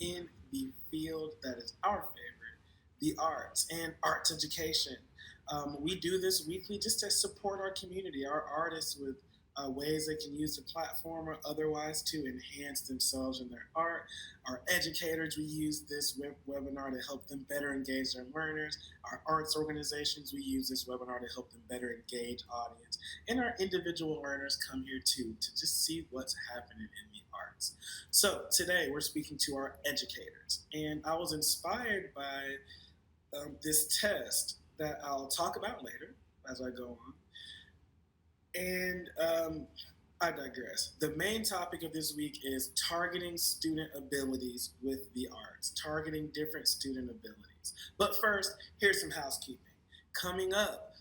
in the field that is our favorite, the arts and arts education. We do this weekly just to support our community, our artists, with ways they can use the platform or otherwise to enhance themselves in their art. Our educators, we use this webinar to help them better engage their learners. Our arts organizations, we use this webinar to help them better engage audience. And our individual learners come here too to just see what's happening in the arts. So today we're speaking to our educators, and I was inspired by this test that I'll talk about later as I go on. And I digress. The main topic of this week is targeting student abilities with the arts, targeting different student abilities. But first, here's some housekeeping. Coming up,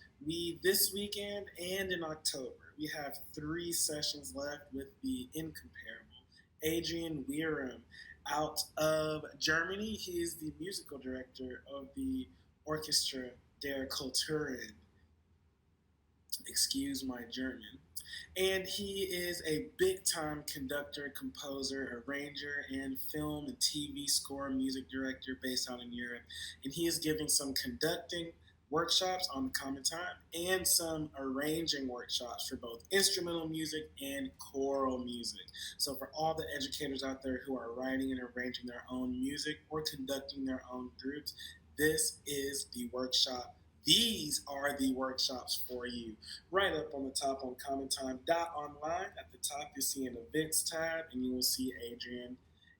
this weekend and in October, we have 3 sessions left with the incomparable Adrian Wierum out of Germany. He is the musical director of the Orchestra der Kulturen. Excuse my German. And he is a big-time conductor, composer, arranger, and film and TV score music director based out in Europe. And he is giving some conducting workshops on the CommonTime and some arranging workshops for both instrumental music and choral music. So for all the educators out there who are writing and arranging their own music or conducting their own groups, this is the workshop. These are the workshops for you. Right up on the top on CommonTime.online, at the top you'll see an events tab, and you will see Adrian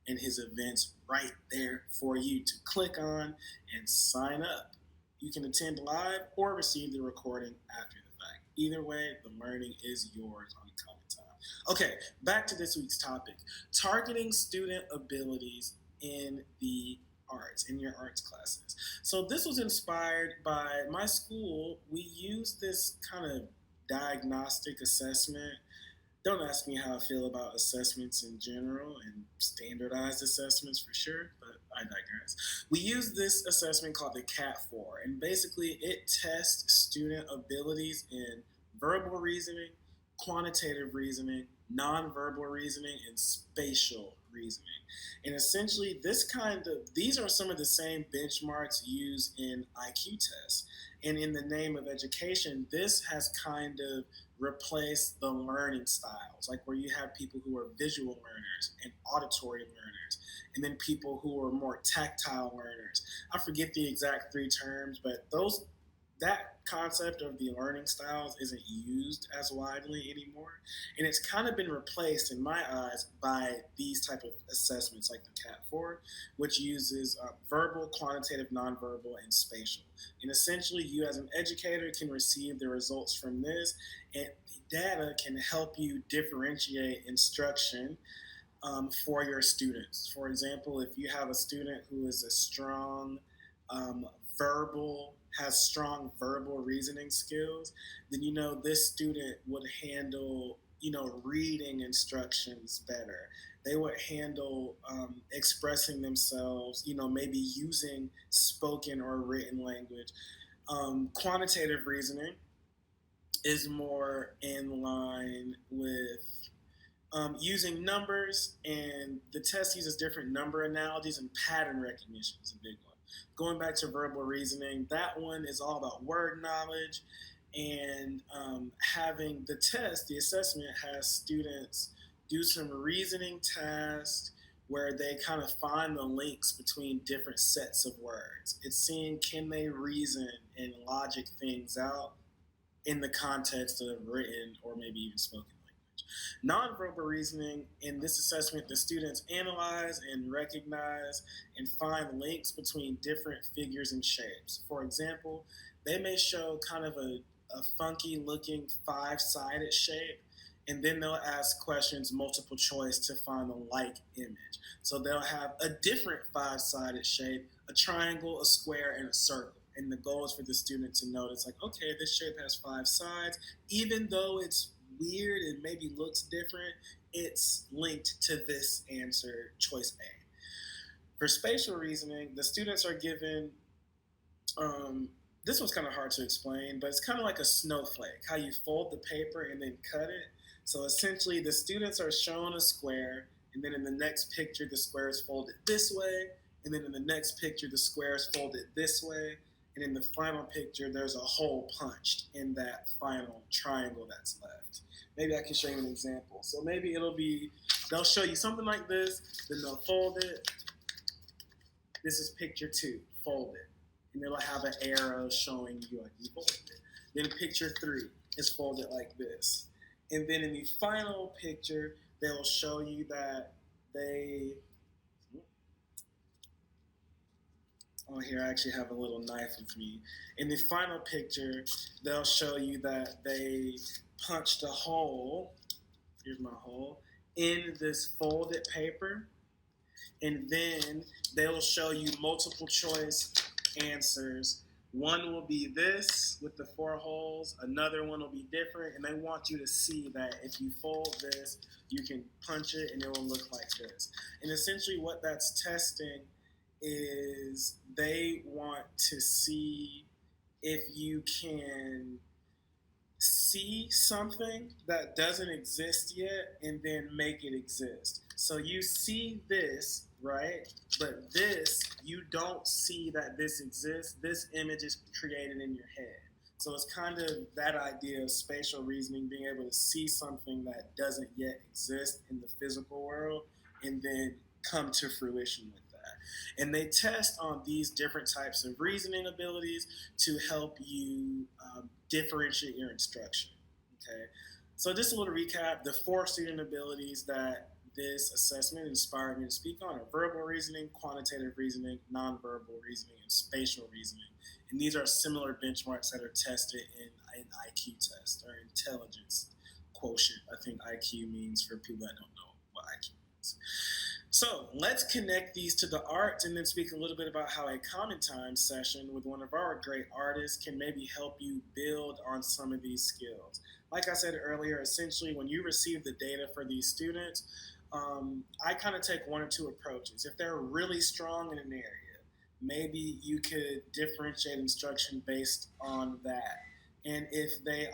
and his events right there for you to click on and sign up. You can attend live or receive the recording after the fact. Either way, the learning is yours on CommonTime. Okay, back to this week's topic. Targeting student abilities in the arts, in your arts classes. So this was inspired by my school. We use this kind of diagnostic assessment. Don't ask me how I feel about assessments in general and standardized assessments for sure, but I digress. We use this assessment called the CAT-4, and basically it tests student abilities in verbal reasoning, quantitative reasoning, nonverbal reasoning, and spatial reasoning. And essentially these are some of the same benchmarks used in IQ tests. And in the name of education, this has kind of replaced the learning styles, like where you have people who are visual learners and auditory learners, and then people who are more tactile learners. I forget the exact 3 terms, but that concept of the learning styles isn't used as widely anymore, and it's kind of been replaced in my eyes by these type of assessments like the CAT-4, which uses verbal, quantitative, nonverbal, and spatial. And essentially you as an educator can receive the results from this, and the data can help you differentiate instruction for your students. For example, if you have a student who is a strong has strong verbal reasoning skills, then this student would handle reading instructions better. They would handle expressing themselves, maybe using spoken or written language. Quantitative reasoning is more in line with using numbers, and the test uses different number analogies, and pattern recognition is a big one. Going back to verbal reasoning, that one is all about word knowledge, and having the test, the assessment has students do some reasoning tasks where they kind of find the links between different sets of words. It's seeing, can they reason and logic things out in the context of written or maybe even spoken language. Nonverbal reasoning, in this assessment, the students analyze and recognize and find links between different figures and shapes. For example, they may show kind of a funky looking 5-sided shape, and then they'll ask questions multiple choice to find the like image. So they'll have a different 5-sided shape, a triangle, a square, and a circle. And the goal is for the student to notice, like, okay, this shape has 5 sides. Even though it's weird and maybe looks different, it's linked to this answer, choice A. For spatial reasoning, the students are given, this one's kind of hard to explain, but it's kind of like a snowflake, how you fold the paper and then cut it. So essentially the students are shown a square And then in the next picture, the square is folded this way. And then in the next picture, the square is folded this way. And in the final picture, there's a hole punched in that final triangle that's left. Maybe I can show you an example. So maybe they'll show you something like this, then they'll fold it. This is picture 2, fold it. And it'll have an arrow showing you like you folded it. Then picture 3 is folded like this. And then in the final picture, they'll show you that here I actually have a little knife with me. In the final picture, they'll show you that they punched a hole, here's my hole, in this folded paper. And then they'll show you multiple choice answers. One will be this with the 4 holes, another one will be different, and they want you to see that if you fold this, you can punch it and it will look like this. And essentially what that's testing is they want to see if you can see something that doesn't exist yet and then make it exist. So you see this, right? But this, you don't see that this exists. This image is created in your head. So it's kind of that idea of spatial reasoning, being able to see something that doesn't yet exist in the physical world and then come to fruition with that. And they test on these different types of reasoning abilities to help you differentiate your instruction. Okay, so just a little recap: the 4 student abilities that this assessment inspired me to speak on are verbal reasoning, quantitative reasoning, nonverbal reasoning, and spatial reasoning. And these are similar benchmarks that are tested in an IQ test, or intelligence quotient. I think IQ means, for people that don't know what IQ means. So let's connect these to the arts and then speak a little bit about how a CommonTime session with one of our great artists can maybe help you build on some of these skills. Like I said earlier, essentially when you receive the data for these students, I kind of take 1 or 2 approaches. If they're really strong in an area, maybe you could differentiate instruction based on that. And if they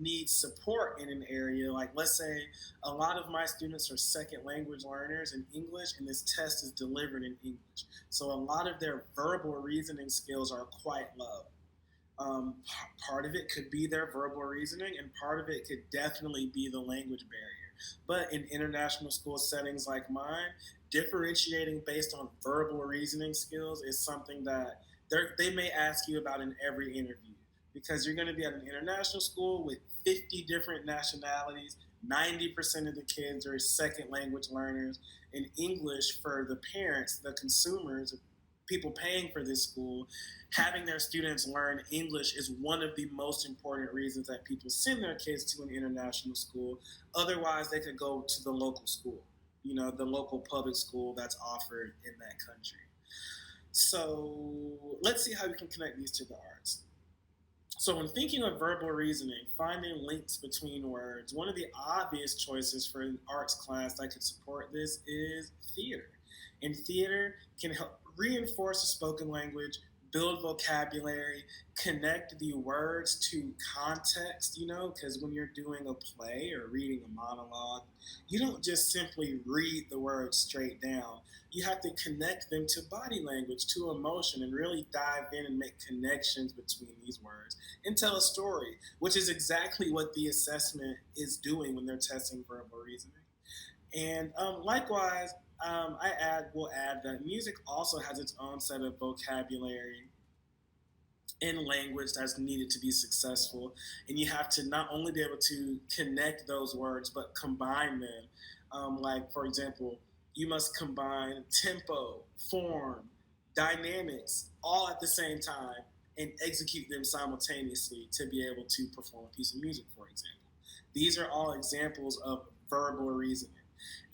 need support in an area, like let's say a lot of my students are second language learners in English, and this test is delivered in English. So a lot of their verbal reasoning skills are quite low. Part of it could be their verbal reasoning, and part of it could definitely be the language barrier. But in international school settings like mine, differentiating based on verbal reasoning skills is something that they may ask you about in every interview, because you're going to be at an international school with 50 different nationalities. 90% of the kids are second language learners. And English, for the parents, the consumers, people paying for this school, having their students learn English is one of the most important reasons that people send their kids to an international school. Otherwise, they could go to the local school, the local public school that's offered in that country. So let's see how we can connect these to the arts. So when thinking of verbal reasoning, finding links between words, one of the obvious choices for an arts class that could support this is theater. And theater can help reinforce the spoken language, build vocabulary, connect the words to context, because when you're doing a play or reading a monologue, you don't just simply read the words straight down. You have to connect them to body language, to emotion, and really dive in and make connections between these words and tell a story, which is exactly what the assessment is doing when they're testing verbal reasoning. And likewise, will add that music also has its own set of vocabulary in language that's needed to be successful. And you have to not only be able to connect those words, but combine them. Like, for example, you must combine tempo, form, dynamics, all at the same time, and execute them simultaneously to be able to perform a piece of music, for example. These are all examples of verbal reasoning.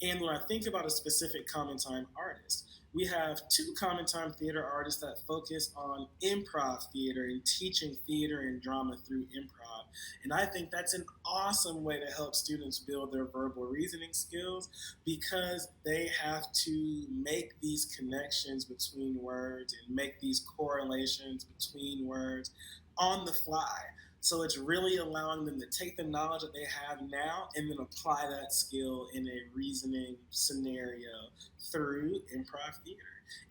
And when I think about a specific CommonTime artist, we have 2 CommonTime theater artists that focus on improv theater and teaching theater and drama through improv. And I think that's an awesome way to help students build their verbal reasoning skills, because they have to make these connections between words and make these correlations between words on the fly. So it's really allowing them to take the knowledge that they have now and then apply that skill in a reasoning scenario through improv theater.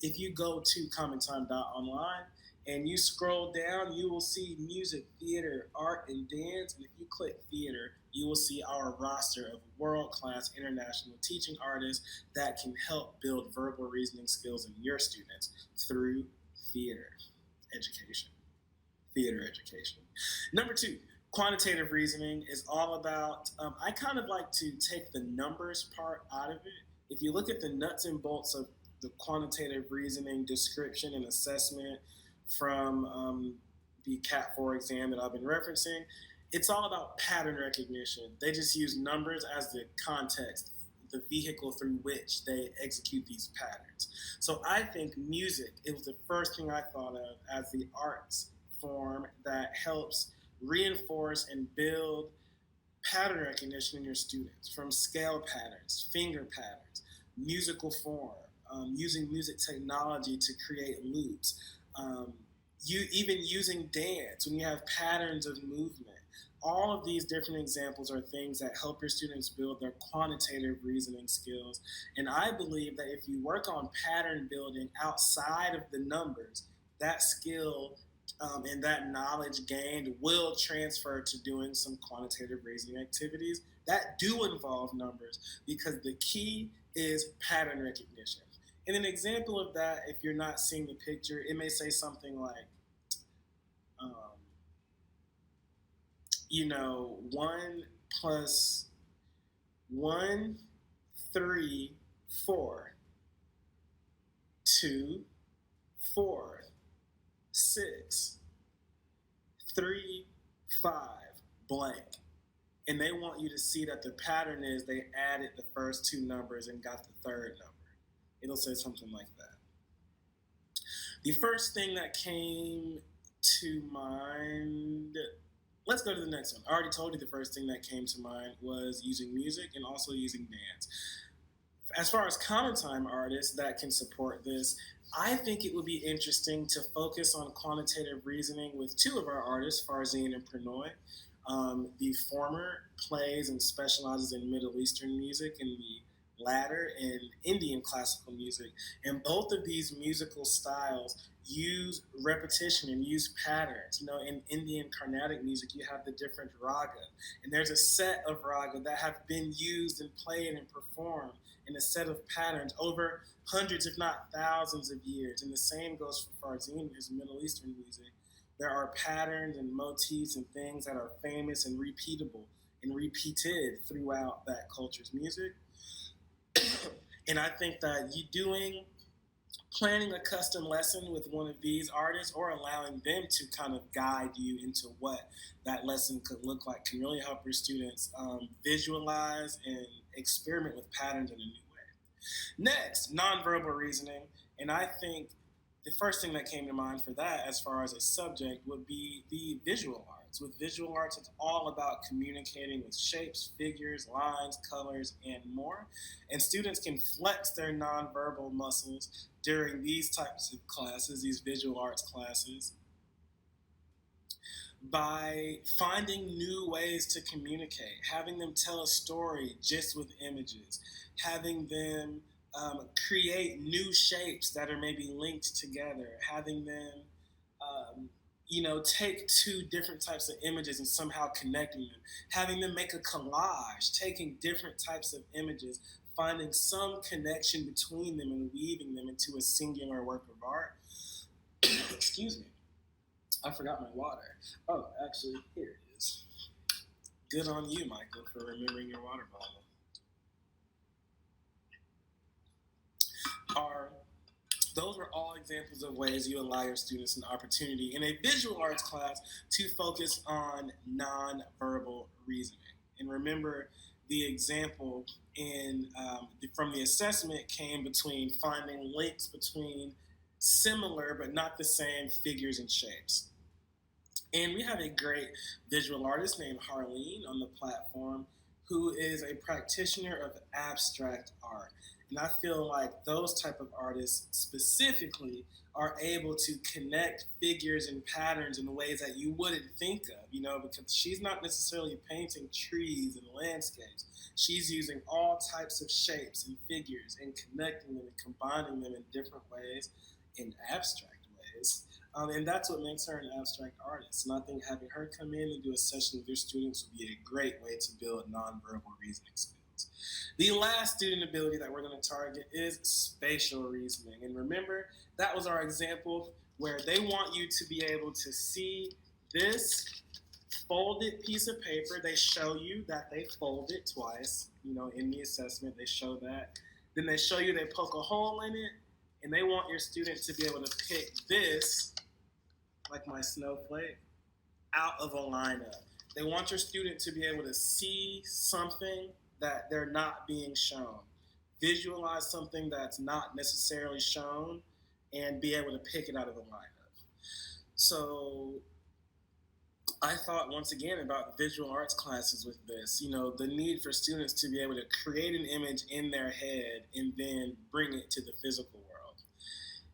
If you go to commontime.online and you scroll down, you will see music, theater, art, and dance. And if you click theater, you will see our roster of world-class international teaching artists that can help build verbal reasoning skills in your students through theater education. Theater education. Number two, quantitative reasoning is all about, I kind of like to take the numbers part out of it. If you look at the nuts and bolts of the quantitative reasoning description and assessment from the CAT 4 exam that I've been referencing, it's all about pattern recognition. They just use numbers as the context, the vehicle through which they execute these patterns. So I think music, it was the first thing I thought of as the arts form that helps reinforce and build pattern recognition in your students, from scale patterns, finger patterns, musical form, using music technology to create loops, you even using dance when you have patterns of movement. All of these different examples are things that help your students build their quantitative reasoning skills. And I believe that if you work on pattern building outside of the numbers, that skill and that knowledge gained will transfer to doing some quantitative reasoning activities that do involve numbers, because the key is pattern recognition. And an example of that, if you're not seeing the picture, it may say something like, 1 plus 1, 3, 4, 2, 4, 6, 3, 5, blank. And they want you to see that the pattern is they added the first two numbers and got the third number. It'll say something like that. The first thing that came to mind, let's go to the next one. I already told you the first thing that came to mind was using music and also using dance. As far as CommonTime artists that can support this, I think it would be interesting to focus on quantitative reasoning with two of our artists, Farzin and Pranoy. The former plays and specializes in Middle Eastern music, and the latter in Indian classical music. And both of these musical styles use repetition and use patterns. In Indian Carnatic music, you have the different raga, and there's a set of raga that have been used and played and performed in a set of patterns over hundreds, if not thousands of years. And the same goes for Farzin, his Middle Eastern music. There are patterns and motifs and things that are famous and repeatable and repeated throughout that culture's music. And I think that planning a custom lesson with one of these artists, or allowing them to kind of guide you into what that lesson could look like, can really help your students visualize and experiment with patterns in a new way. Next, nonverbal reasoning. And I think the first thing that came to mind for that as far as a subject would be the visual arts. With visual arts, it's all about communicating with shapes, figures, lines, colors, and more. And students can flex their nonverbal muscles during these types of classes, these visual arts classes, by finding new ways to communicate, having them tell a story just with images, having them create new shapes that are maybe linked together, having them, take two different types of images and somehow connecting them, having them make a collage, taking different types of images, finding some connection between them and weaving them into a singular work of art. Excuse me. I forgot my water. Oh, actually, here it is. Good on you, Michael, for remembering your water bottle. Those were all examples of ways you allow your students an opportunity in a visual arts class to focus on nonverbal reasoning. And remember, the example from the assessment came between finding links between similar but not the same figures and shapes. And we have a great visual artist named Harleen on the platform, who is a practitioner of abstract art. And I feel like those type of artists specifically are able to connect figures and patterns in ways that you wouldn't think of, because she's not necessarily painting trees and landscapes. She's using all types of shapes and figures and connecting them and combining them in different ways, in abstract ways. And that's what makes her an abstract artist. And I think having her come in and do a session with your students would be a great way to build nonverbal reasoning skills. The last student ability that we're going to target is spatial reasoning. And remember, that was our example where they want you to be able to see this folded piece of paper. They show you that they fold it twice, in the assessment, they show that. Then they show you they poke a hole in it, and they want your student to be able to pick this, like my snowflake, out of a lineup. They want your student to be able to see something that they're not being shown, visualize something that's not necessarily shown, and be able to pick it out of the lineup. So I thought once again about visual arts classes with this, the need for students to be able to create an image in their head and then bring it to the physical world.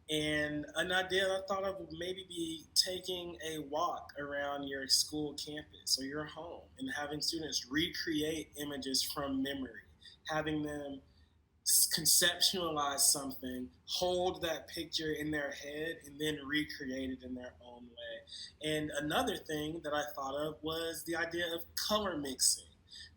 And an idea I thought of would maybe be taking a walk around your school campus or your home and having students recreate images from memory, having them conceptualize something, hold that picture in their head, and then recreate it in their own way. And another thing that I thought of was the idea of color mixing.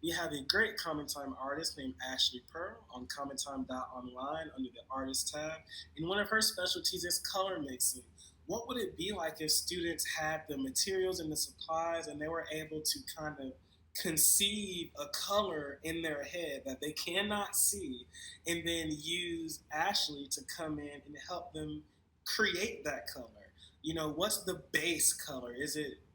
We have a great CommonTime artist named Ashley Pearl on CommonTime.online under the Artist tab. And one of her specialties is color mixing. What would it be like if students had the materials and the supplies and they were able to kind of conceive a color in their head that they cannot see, and then use Ashley to come in and help them create that color? What's the base color?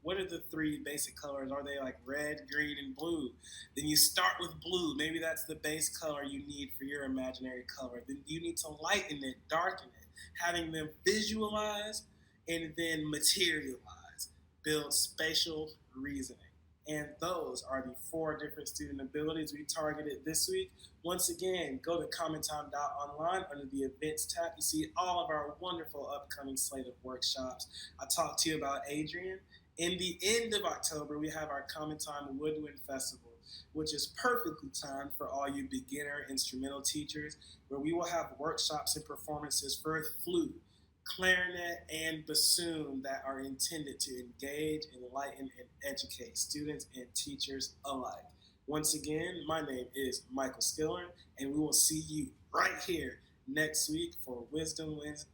What are the three basic colors? Are they like red, green, and blue? Then you start with blue. Maybe that's the base color you need for your imaginary color. Then you need to lighten it, darken it, having them visualize and then materialize, build spatial reasoning. And those are the 4 different student abilities we targeted this week. Once again, go to CommonTime.online under the Events tab. You see all of our wonderful upcoming slate of workshops. I talked to you about Adrian. In the end of October, we have our CommonTime Woodwind Festival, which is perfectly timed for all you beginner instrumental teachers, where we will have workshops and performances for flute, clarinet, and bassoon that are intended to engage, enlighten, and educate students and teachers alike. Once again, my name is Michael Skillern, and we will see you right here next week for Wisdom Wednesday.